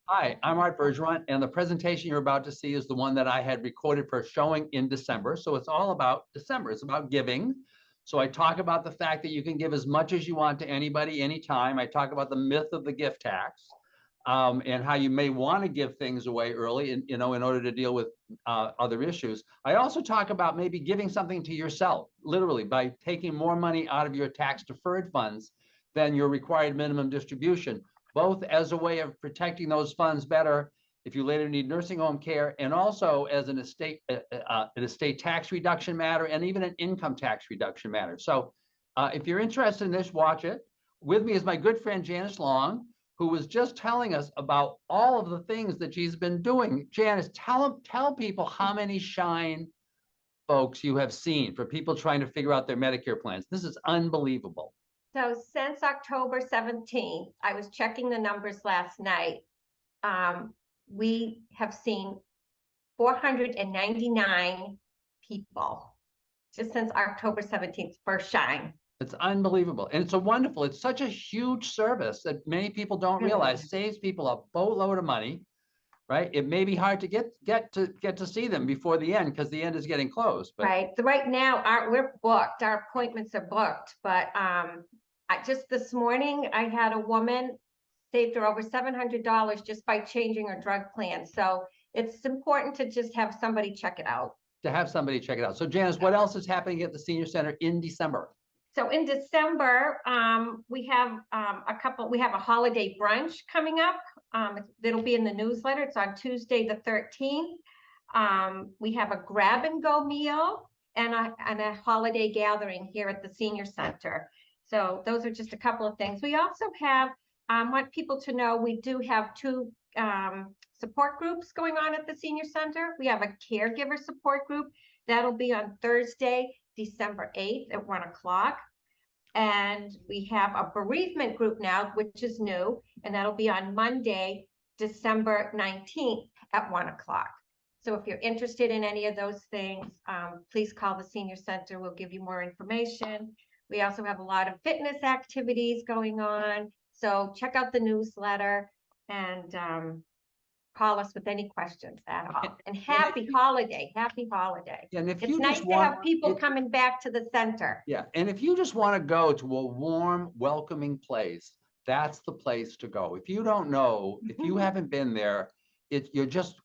Hi, I'm Art Bergeron, and the presentation you're about to see is the one that I had recorded for showing in December. So it's all about December. It's about giving. So I talk about the fact that you can give as much as you want to anybody, anytime. I talk about the myth of the gift tax, and how you may want to give things away early, in order to deal with other issues. I also talk about maybe giving something to yourself, literally by taking more money out of your tax deferred funds than your required minimum distribution, both as a way of protecting those funds better if you later need nursing home care, and also as an estate tax reduction matter, and even an income tax reduction matter. So if you're interested in this, watch it. With me is my good friend Janice Long, who was just telling us about all of the things that she's been doing. Janice, tell people how many Shine folks you have seen for people trying to figure out their Medicare plans. This is unbelievable. So since October 17th, I was checking the numbers last night. We have seen 499 people just since October 17th for Shine. It's unbelievable. And it's such a huge service that many people don't realize saves people a boatload of money, right? It may be hard to get to see them before the end because the end is getting close. But right. Right now, we're booked. Our appointments are booked. But just this morning, I had a woman saved her over $700 just by changing her drug plan. So it's important to just have somebody check it out. So Janice, what else is happening at the Senior Center in December? So in December, we have a holiday brunch coming up. It'll be in the newsletter. It's on Tuesday, the 13th. We have a grab and go meal and a holiday gathering here at the Senior Center. So those are just a couple of things. We also have, want people to know, we do have two support groups going on at the Senior Center. We have a caregiver support group. That'll be on Thursday, December 8th at 1 o'clock. And we have a bereavement group now, which is new, and that'll be on Monday, December 19th at 1 o'clock. So if you're interested in any of those things, please call the Senior Center. We'll give you more information. We also have a lot of fitness activities going on. So check out the newsletter and call us with any questions at all. And happy holiday. And if it's nice to have people coming back to the center. Yeah, and if you just want to go to a warm, welcoming place, that's the place to go. If you don't know, if you haven't been there, you're just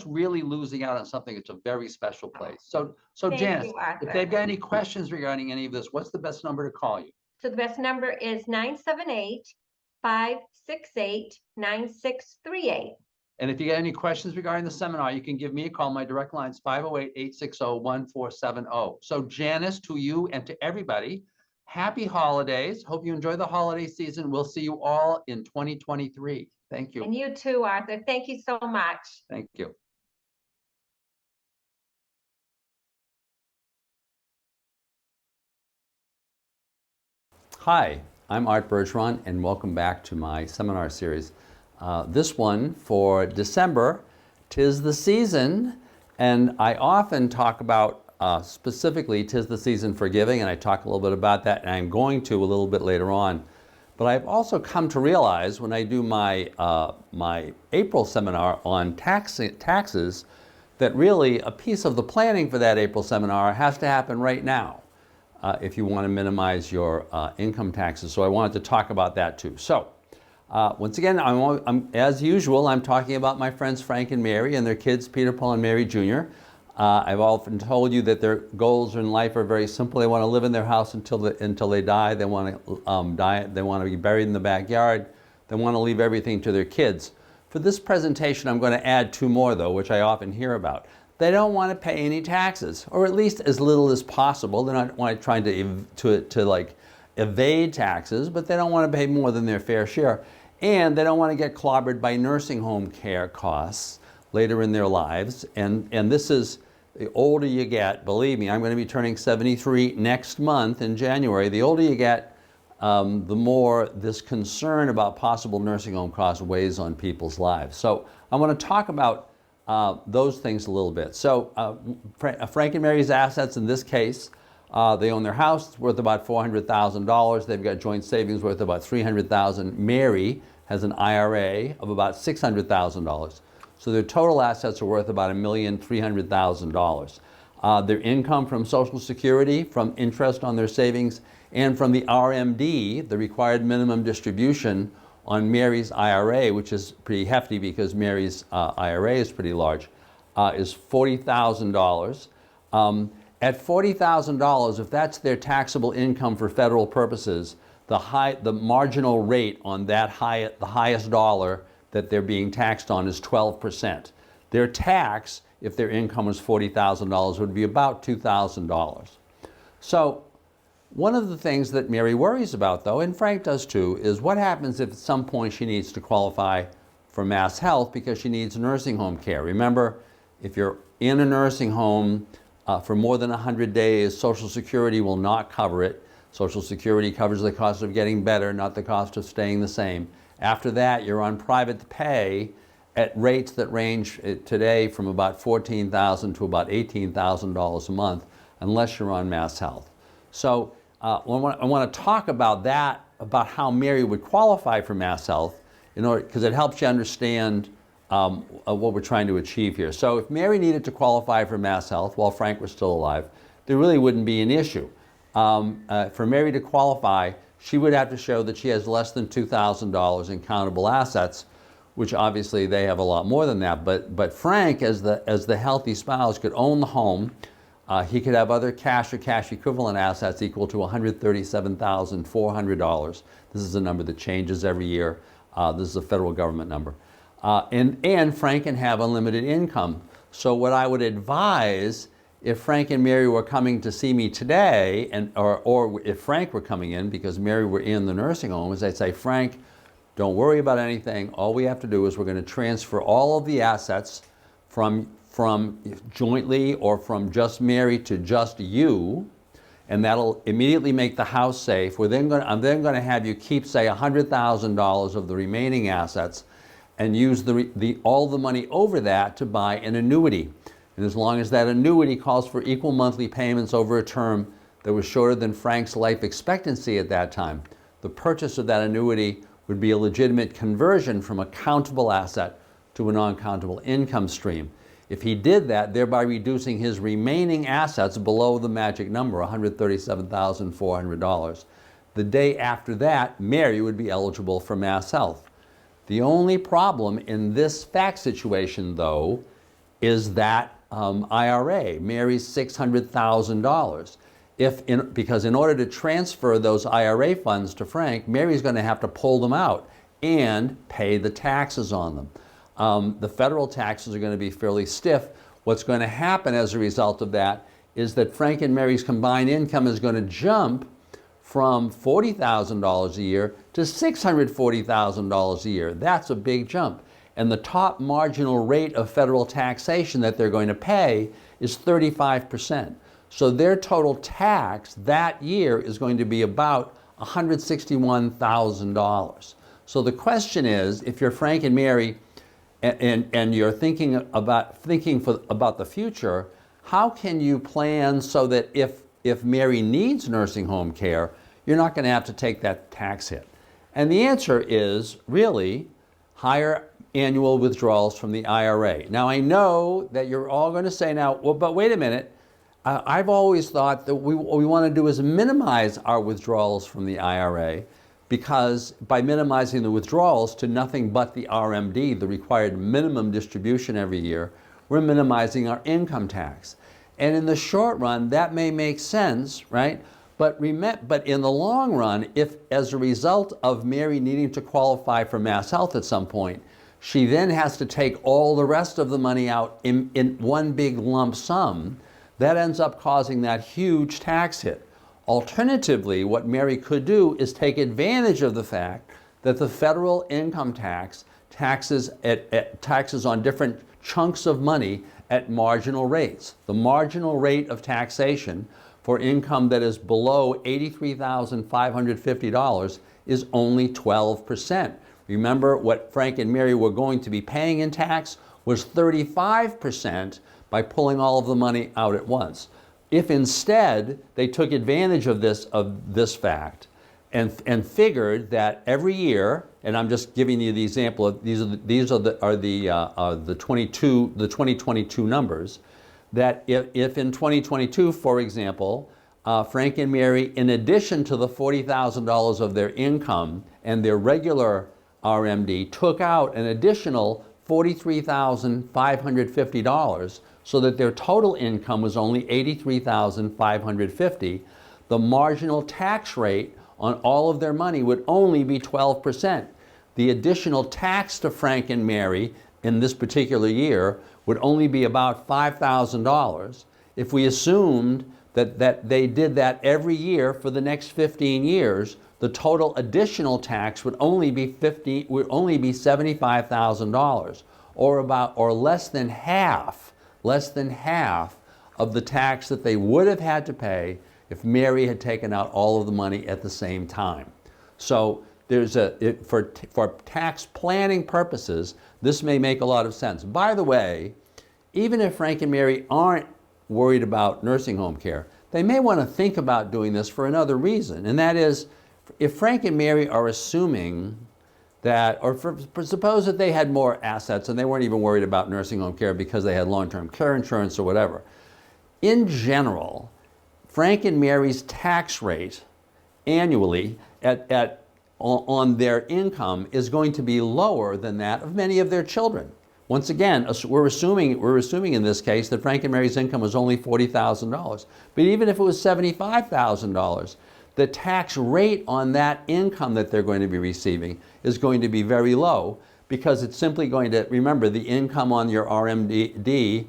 really losing out on something. It's a very special place. So Janice, if they've got any questions regarding any of this, what's the best number to call you? So the best number is 978-568-9638. And if you get any questions regarding the seminar, you can give me a call. My direct line is 508-860-1470. So Janice, to you and to everybody, happy holidays. Hope you enjoy the holiday season. We'll see you all in 2023. Thank you. And you too, Arthur. Thank you so much. Thank you. Hi, I'm Art Bergeron, and welcome back to my seminar series. This one for December, 'tis the season, and I often talk about specifically 'tis the season for giving, and I talk a little bit about that, and I'm going to a little bit later on. But I've also come to realize when I do my my April seminar on taxes, that really a piece of the planning for that April seminar has to happen right now if you want to minimize your income taxes. So I wanted to talk about that too. So once again, as usual, I'm talking about my friends Frank and Mary and their kids, Peter, Paul, and Mary Jr. I've often told you that their goals in life are very simple. They want to live in their house until they die. They want to die. They want to be buried in the backyard. They want to leave everything to their kids. For this presentation, I'm going to add two more, though, which I often hear about. They don't want to pay any taxes, or at least as little as possible. They're not trying to evade taxes, but they don't want to pay more than their fair share. And they don't want to get clobbered by nursing home care costs later in their lives. And this is, the older you get, believe me, I'm going to be turning 73 next month in January. The older you get, the more this concern about possible nursing home costs weighs on people's lives. So I want to talk about those things a little bit. So Frank and Mary's assets in this case, they own their house. It's worth about $400,000. They've got joint savings worth about $300,000. Mary has an IRA of about $600,000. So their total assets are worth about $1,300,000. Their income from Social Security, from interest on their savings, and from the RMD, the required minimum distribution on Mary's IRA, which is pretty hefty because Mary's IRA is pretty large, is $40,000. At $40,000, if that's their taxable income for federal purposes, the marginal rate on that the highest dollar that they're being taxed on is 12%. Their tax, if their income was $40,000, would be about $2,000. So one of the things that Mary worries about, though, and Frank does too, is what happens if at some point she needs to qualify for Mass Health because she needs nursing home care. Remember, if you're in a nursing home for more than 100 days, Social Security will not cover it. Social Security covers the cost of getting better, not the cost of staying the same. After that, you're on private pay at rates that range today from about $14,000 to about $18,000 a month, unless you're on Mass Health. So I want to talk about that, about how Mary would qualify for Mass Health, in order, because it helps you understand what we're trying to achieve here. So if Mary needed to qualify for Mass Health while Frank was still alive, there really wouldn't be an issue. For Mary to qualify, she would have to show that she has less than $2,000 in countable assets, which obviously they have a lot more than that. But Frank, as the healthy spouse, could own the home. He could have other cash or cash equivalent assets equal to $137,400. This is a number that changes every year. This is a federal government number. And Frank can have unlimited income. So what I would advise, if Frank and Mary were coming to see me today, or if Frank were coming in because Mary were in the nursing home, is I'd say, Frank, don't worry about anything. All we have to do is we're going to transfer all of the assets from jointly or from just Mary to just you, and that'll immediately make the house safe. I'm then going to have you keep, say, $100,000 of the remaining assets and use all the money over that to buy an annuity. And as long as that annuity calls for equal monthly payments over a term that was shorter than Frank's life expectancy at that time, the purchase of that annuity would be a legitimate conversion from a countable asset to a non-countable income stream. If he did that, thereby reducing his remaining assets below the magic number, $137,400, the day after that, Mary would be eligible for Mass Health. The only problem in this fact situation, though, is that IRA, Mary's $600,000. Because in order to transfer those IRA funds to Frank, Mary's going to have to pull them out and pay the taxes on them. The federal taxes are going to be fairly stiff. What's going to happen as a result of that is that Frank and Mary's combined income is going to jump from $40,000 a year to $640,000 a year. That's a big jump. And the top marginal rate of federal taxation that they're going to pay is 35%. So their total tax that year is going to be about $161,000. So the question is, if you're Frank and Mary and you're thinking about the future, how can you plan so that if Mary needs nursing home care, you're not going to have to take that tax hit? And the answer is really higher annual withdrawals from the IRA. Now, I know that you're all going to say now, well, but wait a minute. I've always thought that what we want to do is minimize our withdrawals from the IRA, because by minimizing the withdrawals to nothing but the RMD, the required minimum distribution every year, we're minimizing our income tax. And in the short run, that may make sense, right? But in the long run, if as a result of Mary needing to qualify for Mass Health at some point, she then has to take all the rest of the money out in one big lump sum, that ends up causing that huge tax hit. Alternatively, what Mary could do is take advantage of the fact that the federal income taxes on different chunks of money at marginal rates. The marginal rate of taxation for income that is below $83,550 is only 12%. Remember, what Frank and Mary were going to be paying in tax was 35% by pulling all of the money out at once. If instead they took advantage of this fact and figured that every year, and I'm just giving you the example of these are the 2022 numbers, that if in 2022, for example, Frank and Mary, in addition to the $40,000 of their income and their regular RMD, took out an additional $43,550, so that their total income was only $83,550, the marginal tax rate on all of their money would only be 12%. The additional tax to Frank and Mary in this particular year would only be about $5,000. If we assumed that they did that every year for the next 15 years, the total additional tax would only be $75,000, or less than half of the tax that they would have had to pay if Mary had taken out all of the money at the same time. So for tax planning purposes, this may make a lot of sense. By the way, even if Frank and Mary aren't worried about nursing home care, they may want to think about doing this for another reason, and that is, if Frank and Mary are assuming that, suppose that they had more assets and they weren't even worried about nursing home care because they had long-term care insurance or whatever. In general, Frank and Mary's tax rate annually on their income is going to be lower than that of many of their children. Once again, we're assuming in this case that Frank and Mary's income was only $40,000. But even if it was $75,000, the tax rate on that income that they're going to be receiving is going to be very low, because it's simply going to, remember, the income on your RMD, the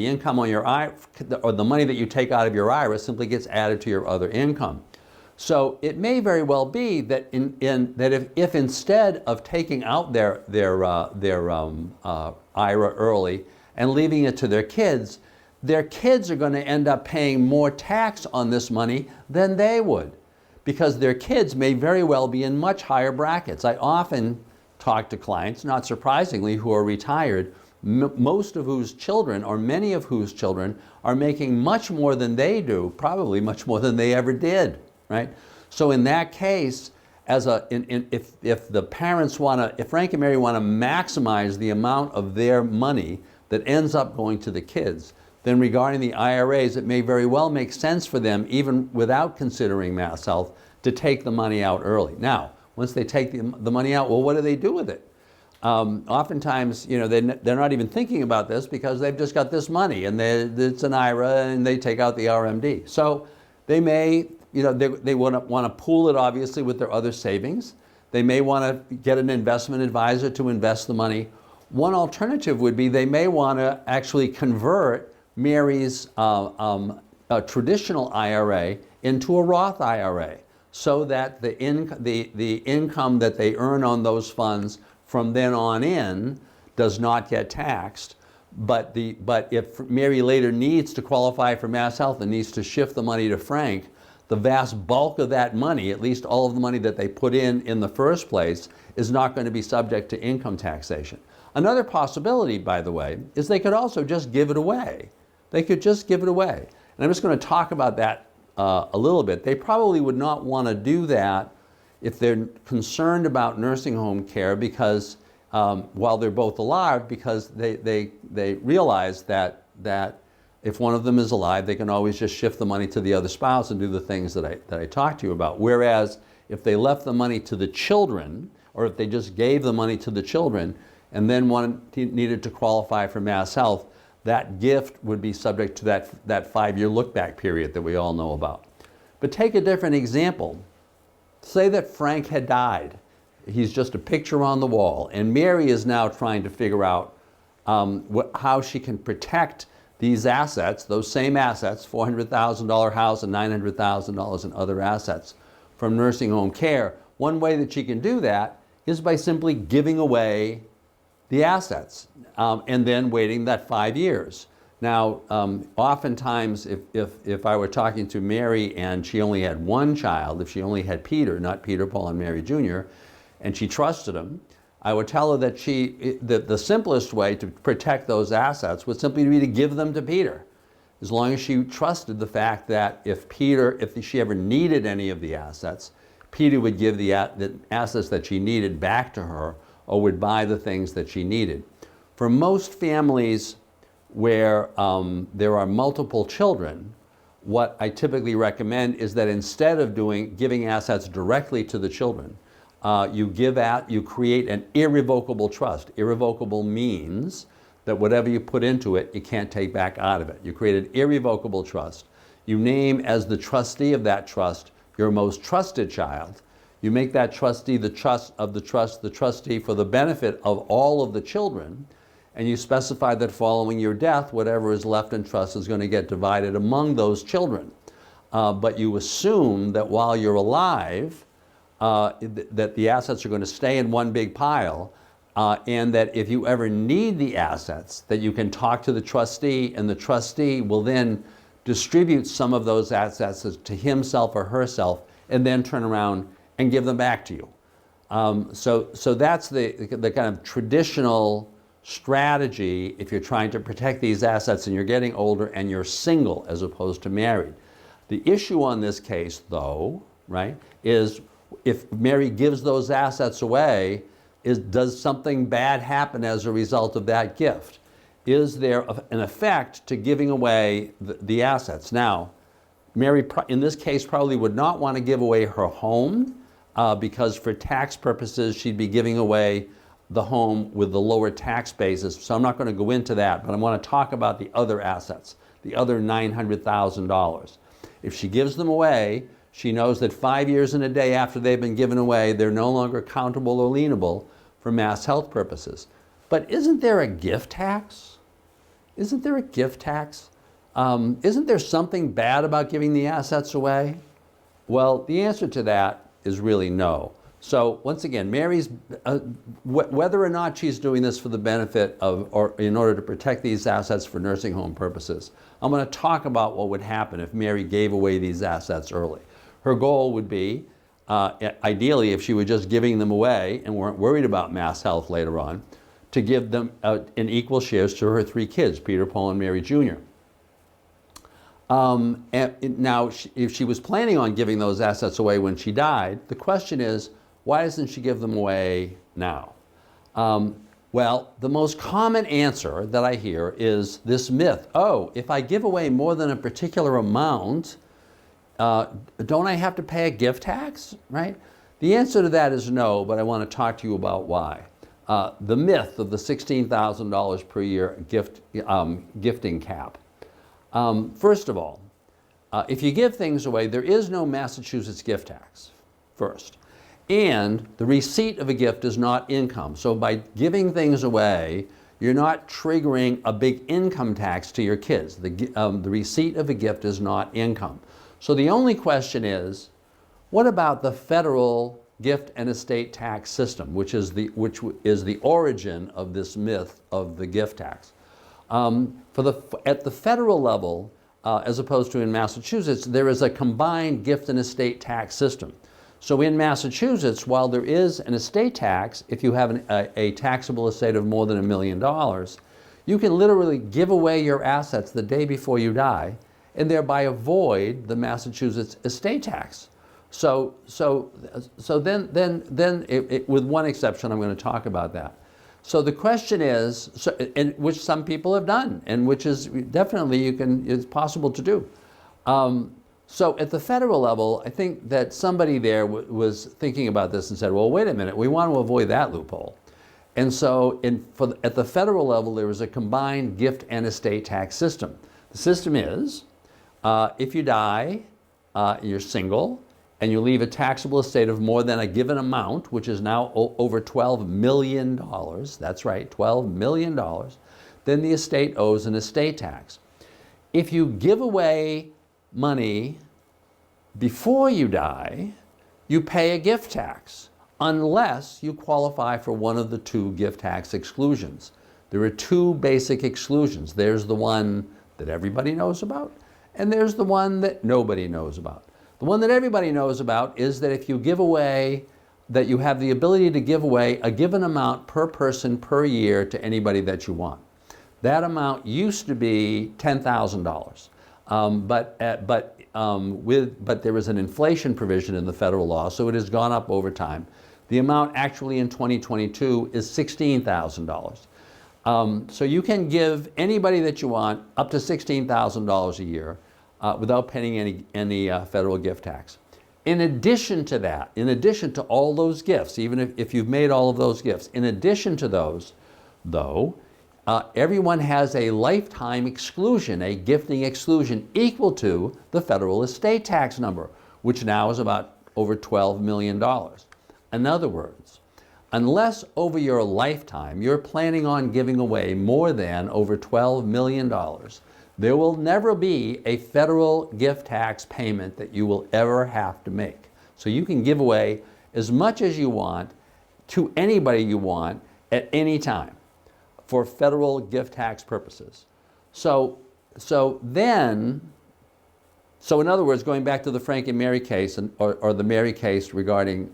income on your IRA, or the money that you take out of your IRA, simply gets added to your other income. So it may very well be that if instead of taking out their IRA early and leaving it to their kids are going to end up paying more tax on this money than they would, because their kids may very well be in much higher brackets. I often talk to clients, not surprisingly, who are retired, most of whose children, or many of whose children, are making much more than they do, probably much more than they ever did. Right? So in that case, if the parents if Frank and Mary want to maximize the amount of their money that ends up going to the kids, then regarding the IRAs, it may very well make sense for them, even without considering Mass Health, to take the money out early. Now, once they take the money out, well, what do they do with it? Oftentimes, they're not even thinking about this because they've just got this money and it's an IRA and they take out the RMD. So they may, they want to pool it obviously with their other savings. They may want to get an investment advisor to invest the money. One alternative would be they may want to actually convert Mary's traditional IRA into a Roth IRA, so that the income that they earn on those funds from then on in does not get taxed. But if Mary later needs to qualify for Mass Health and needs to shift the money to Frank, the vast bulk of that money, at least all of the money that they put in the first place, is not going to be subject to income taxation. Another possibility, by the way, is they could also just give it away. They could just give it away. And I'm just going to talk about that a little bit. They probably would not want to do that if they're concerned about nursing home care, because while they're both alive, because they realize that if one of them is alive, they can always just shift the money to the other spouse and do the things that I talked to you about. Whereas if they left the money to the children, or if they just gave the money to the children and then needed to qualify for Mass Health, that gift would be subject to that 5-year look-back period that we all know about. But take a different example. Say that Frank had died. He's just a picture on the wall, and Mary is now trying to figure out how she can protect these assets, those same assets, $400,000 house and $900,000 in other assets, from nursing home care. One way that she can do that is by simply giving away the assets and then waiting that 5 years. Now, oftentimes, if I were talking to Mary and she only had one child, if she only had Peter, not Peter, Paul, and Mary Jr., and she trusted him, I would tell her that the simplest way to protect those assets would simply be to give them to Peter. as long as she trusted the fact that if she ever needed any of the assets, Peter would give the assets that she needed back to her, or would buy the things that she needed. For most families where there are multiple children, what I typically recommend is that instead of giving assets directly to the children, you create an irrevocable trust. Irrevocable means that whatever you put into it, you can't take back out of it. You create an irrevocable trust. You name as the trustee of that trust your most trusted child. You make that trustee the trustee for the benefit of all of the children, and you specify that following your death, whatever is left in trust is going to get divided among those children. But you assume that while you're alive, that the assets are going to stay in one big pile, and that if you ever need the assets, that you can talk to the trustee, and the trustee will then distribute some of those assets to himself or herself, and then turn around and give them back to you. So that's the kind of traditional strategy if you're trying to protect these assets and you're getting older and you're single as opposed to married. The issue on this case, though, right, is if Mary gives those assets away, does something bad happen as a result of that gift? Is there an effect to giving away the assets? Now, Mary, in this case, probably would not want to give away her home because for tax purposes, she'd be giving away the home with the lower tax basis. So I'm not going to go into that, but I want to talk about the other assets, the other $900,000. If she gives them away, she knows that 5 years and a day after they've been given away, they're no longer countable or lienable for mass health purposes. But isn't there a gift tax? Isn't there a gift tax? Isn't there something bad about giving the assets away? Well, the answer to that is really no. So once again, Mary's, whether or not she's doing this for the benefit of, or in order to protect these assets for nursing home purposes, I'm going to talk about what would happen if Mary gave away these assets early. Her goal would be, ideally, if she were just giving them away and weren't worried about mass health later on, to give them in equal shares to her 3 kids, Peter, Paul, and Mary Jr. Now, if she was planning on giving those assets away when she died, the question is, why doesn't she give them away now? Well, the most common answer that I hear is this myth. Oh, if I give away more than a particular amount, don't I have to pay a gift tax, right? The answer to that is no, but I want to talk to you about why. The myth of the $16,000 per year gifting cap. First of all, if you give things away, there is no Massachusetts gift tax, first. And the receipt of a gift is not income. So by giving things away, you're not triggering a big income tax to your kids. The receipt of a gift is not income. So the only question is, what about the federal gift and estate tax system, which is the origin of this myth of the gift tax? At the federal level, as opposed to in Massachusetts, there is a combined gift and estate tax system. So in Massachusetts, while there is an estate tax, if you have a taxable estate of more than $1 million, you can literally give away your assets the day before you die and thereby avoid the Massachusetts estate tax. So then with one exception, I'm going to talk about that. So the question is, and which some people have done, and which is definitely it's possible to do. So at the federal level, I think that somebody there was thinking about this and said, well, wait a minute, we want to avoid that loophole. And so at the federal level, there is a combined gift and estate tax system. The system is, if you die, you're single, and you leave a taxable estate of more than a given amount, which is now over $12 million, that's right, $12 million, then the estate owes an estate tax. If you give away money before you die, you pay a gift tax, unless you qualify for one of the 2 gift tax exclusions. There are 2 basic exclusions. There's the one that everybody knows about, and there's the one that nobody knows about. The one that everybody knows about is that if you give away, that you have the ability to give away a given amount per person per year to anybody that you want. That amount used to be $10,000. But there is an inflation provision in the federal law, so it has gone up over time. The amount actually in 2022 is $16,000. So you can give anybody that you want up to $16,000 a year without paying any federal gift tax. In addition to that, in addition to all those gifts, even if you've made all of those gifts, in addition to those, though, everyone has a lifetime exclusion, a gifting exclusion equal to the federal estate tax number, which now is about over $12 million. In other words, unless over your lifetime you're planning on giving away more than over $12 million, there will never be a federal gift tax payment that you will ever have to make. So you can give away as much as you want to anybody you want at any time for federal gift tax purposes. So in other words, going back to the Frank and Mary case, or the Mary case regarding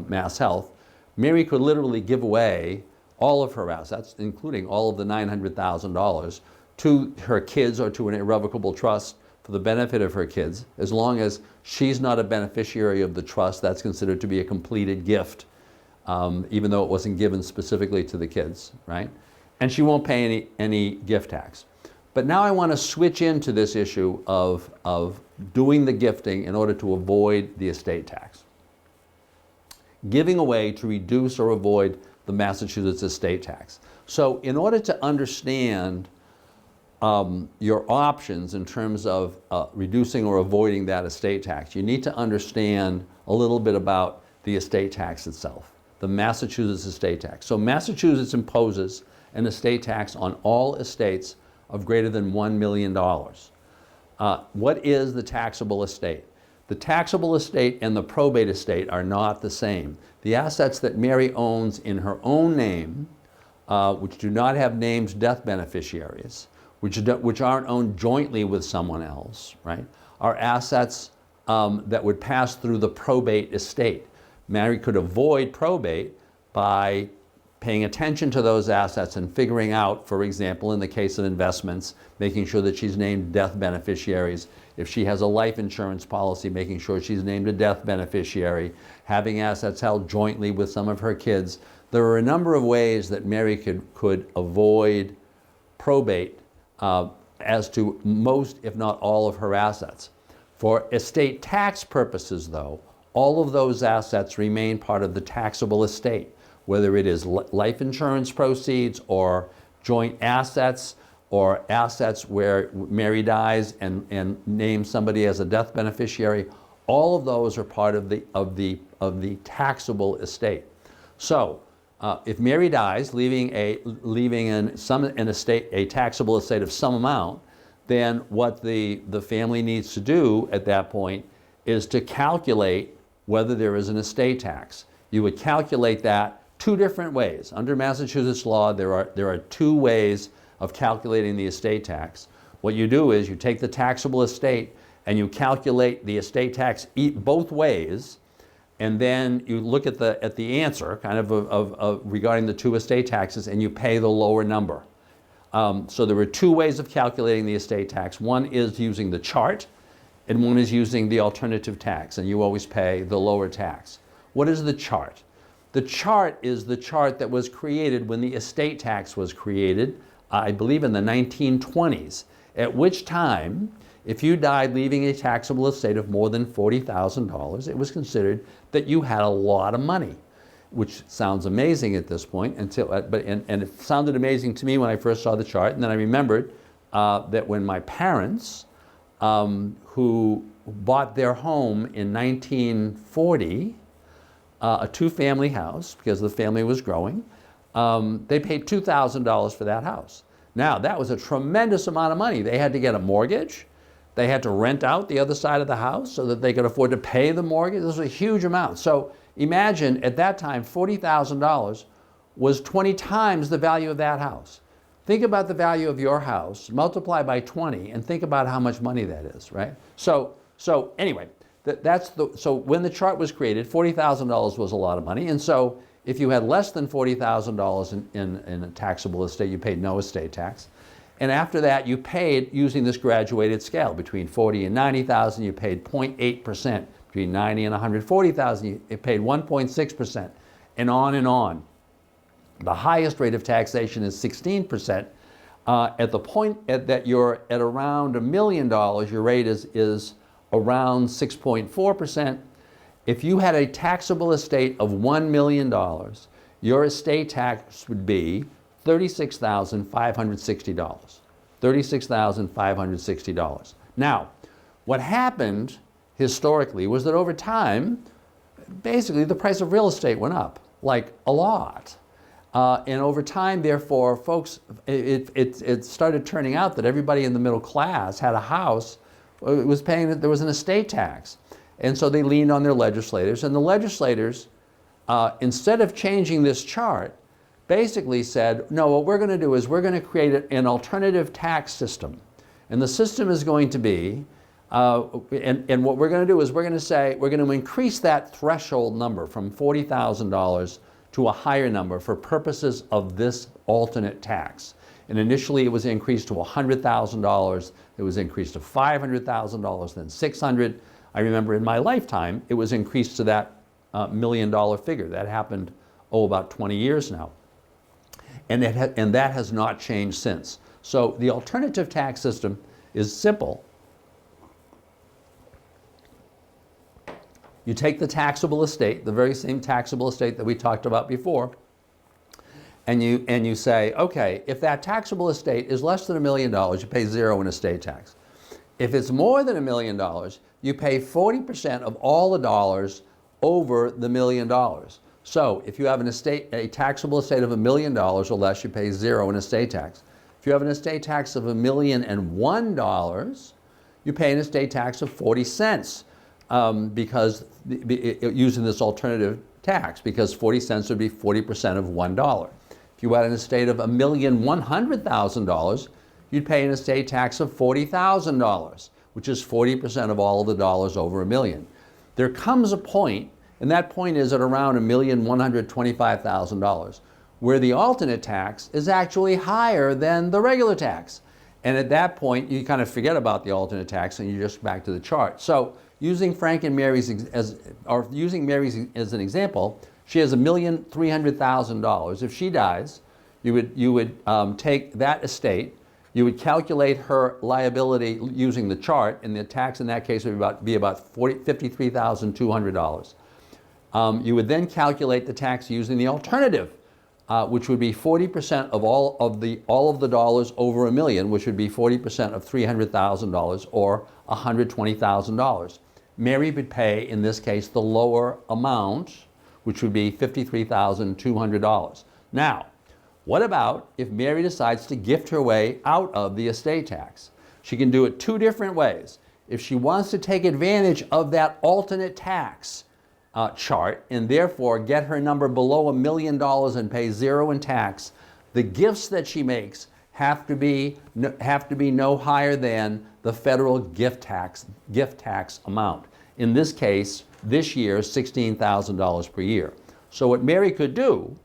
Mass Health, Mary could literally give away all of her assets, including all of the $900,000, to her kids or to an irrevocable trust for the benefit of her kids. As long as she's not a beneficiary of the trust, that's considered to be a completed gift, even though it wasn't given specifically to the kids, right? And she won't pay any gift tax. But now I want to switch into this issue of doing the gifting in order to avoid the estate tax. Giving away to reduce or avoid the Massachusetts estate tax. So in order to understand your options in terms of reducing or avoiding that estate tax, you need to understand a little bit about the estate tax itself, the Massachusetts estate tax. So Massachusetts imposes an estate tax on all estates of greater than $1 million. What is the taxable estate? The taxable estate and the probate estate are not the same. The assets that Mary owns in her own name, which do not have named death beneficiaries, which aren't owned jointly with someone else, right, are assets that would pass through the probate estate. Mary could avoid probate by paying attention to those assets and figuring out, for example, in the case of investments, making sure that she's named death beneficiaries. If she has a life insurance policy, making sure she's named a death beneficiary, having assets held jointly with some of her kids. There are a number of ways that Mary could avoid probate as to most, if not all, of her assets. For estate tax purposes, though, all of those assets remain part of the taxable estate, whether it is life insurance proceeds or joint assets or assets where Mary dies and names somebody as a death beneficiary. All of those are part of the taxable estate. So if Mary dies, leaving an estate, a taxable estate of some amount, then what the family needs to do at that point is to calculate whether there is an estate tax. You would calculate that two different ways. Under Massachusetts law, there are two ways of calculating the estate tax. What you do is you take the taxable estate and you calculate the estate tax both ways, and then you look at the answer kind of regarding the two estate taxes, and you pay the lower number. So there are two ways of calculating the estate tax. One is using the chart, and one is using the alternative tax, and you always pay the lower tax. What is the chart? The chart is the chart that was created when the estate tax was created, I believe in the 1920s, at which time, if you died leaving a taxable estate of more than $40,000, it was considered that you had a lot of money, which sounds amazing at this point, and it sounded amazing to me when I first saw the chart, and then I remembered that when my parents, who bought their home in 1940, a two-family house, because the family was growing, they paid $2,000 for that house. Now, that was a tremendous amount of money. They had to get a mortgage. They had to rent out the other side of the house so that they could afford to pay the mortgage. This was a huge amount. So imagine at that time, $40,000 was 20 times the value of that house. Think about the value of your house, multiply by 20, and think about how much money that is, right? So anyway, so when the chart was created, $40,000 was a lot of money. And so If you had less than $40,000 in a taxable estate, you paid no estate tax. And after that, you paid, using this graduated scale, between 40 and 90,000, you paid 0.8%. Between 90 and 140,000, you paid 1.6%, and on and on. The highest rate of taxation is 16%. At the point that you're at around $1 million, your rate is around 6.4%. If you had a taxable estate of $1 million, your estate tax would be $36,560. $36,560. Now, what happened historically was that over time, basically the price of real estate went up, like a lot. And over time, therefore, folks, it started turning out that everybody in the middle class had a house, was paying, there was an estate tax. And so they leaned on their legislators, and the legislators, instead of changing this chart, basically said, no, what we're going to do is we're going to create an alternative tax system. And the system is going to be, and what we're going to do is we're going to say, we're going to increase that threshold number from $40,000 to a higher number for purposes of this alternate tax. And initially it was increased to $100,000, it was increased to $500,000, then $600,000. I remember in my lifetime, it was increased to that $1 million figure. That happened, about 20 years now. And that has not changed since. So the alternative tax system is simple. You take the taxable estate, the very same taxable estate that we talked about before, and you say, okay, if that taxable estate is less than $1 million, you pay 0 in estate tax. If it's more than $1 million, you pay 40% of all the dollars over the $1 million. So if you have a taxable estate of $1 million or less, you pay 0 in estate tax. If you have an estate tax of $1,001,001, you pay an estate tax of 40 cents because using this alternative tax, because 40 cents would be 40% of $1. If you had an estate of $1,100,000, you'd pay an estate tax of $40,000, which is 40% of all of the dollars over $1 million. There comes a point, and that point is at around $1,125,000, where the alternate tax is actually higher than the regular tax. And at that point, you kind of forget about the alternate tax and you're just back to the chart. So using Frank and Mary's using Mary's as an example, she has $1,300,000. If she dies, you would take that estate, you would calculate her liability using the chart, and the tax in that case would be about $53,200. You would then calculate the tax using the alternative, which would be 40% of all of the dollars over $1 million, which would be 40% of $300,000 or $120,000. Mary would pay, in this case, the lower amount, which would be $53,200. Now, what about if Mary decides to gift her way out of the estate tax? She can do it two different ways. If she wants to take advantage of that alternate tax chart and therefore get her number below $1 million and pay 0 in tax, the gifts that she makes have to be no higher than the federal gift tax amount. In this case, this year, $16,000 per year. So what Mary could do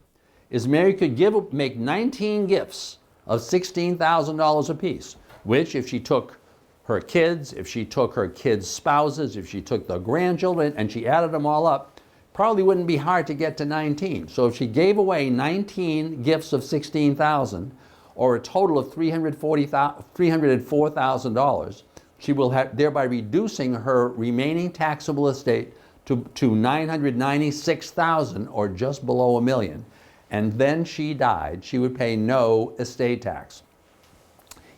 is Mary could make 19 gifts of $16,000 apiece, which if she took her kids, if she took her kids' spouses, if she took the grandchildren and she added them all up, probably wouldn't be hard to get to 19. So if she gave away 19 gifts of $16,000 or a total of $304,000, she will have thereby reducing her remaining taxable estate to $996,000 or just below $1 million. And then she died, she would pay no estate tax.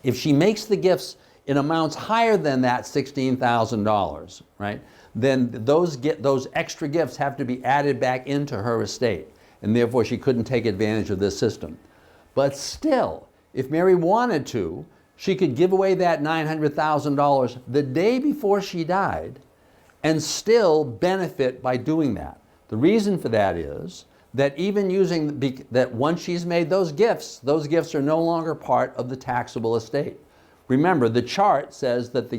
If she makes the gifts in amounts higher than that $16,000, right, then those extra gifts have to be added back into her estate, and therefore she couldn't take advantage of this system. But still, if Mary wanted to, she could give away that $900,000 the day before she died and still benefit by doing that. The reason for that is that even using that once she's made those gifts are no longer part of the taxable estate. Remember, the chart says that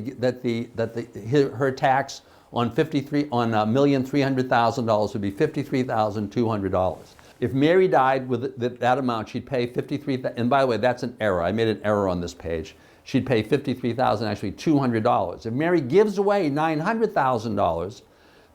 her tax on $1,300,000 would be $53,200. If Mary died with that amount, she'd pay $53,000. And by the way, that's an error. I made an error on this page. She'd pay $53,000, actually $200. If Mary gives away $900,000,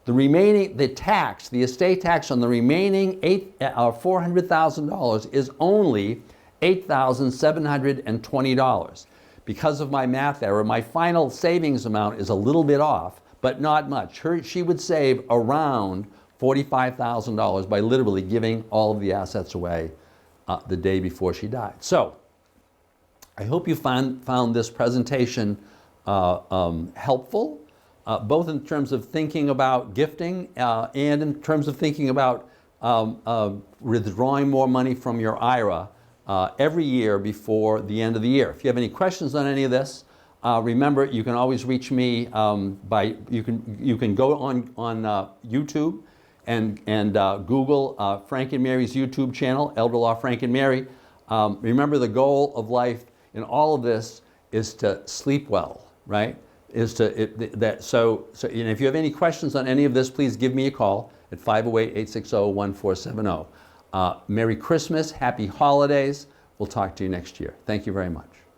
the remaining, the estate tax on the remaining $400,000 is only $8,720. Because of my math error, my final savings amount is a little bit off, but not much. She would save around $45,000 by literally giving all of the assets away the day before she died. So, I hope you found this presentation helpful, both in terms of thinking about gifting and in terms of thinking about withdrawing more money from your IRA every year before the end of the year. If you have any questions on any of this, remember you can always reach me you can go on YouTube and Google Frank and Mary's YouTube channel, Elder Law Frank and Mary. Remember, the goal of life in all of this is to sleep well, right? So if you have any questions on any of this, please give me a call at 508-860-1470. Merry Christmas, happy holidays. We'll talk to you next year. Thank you very much.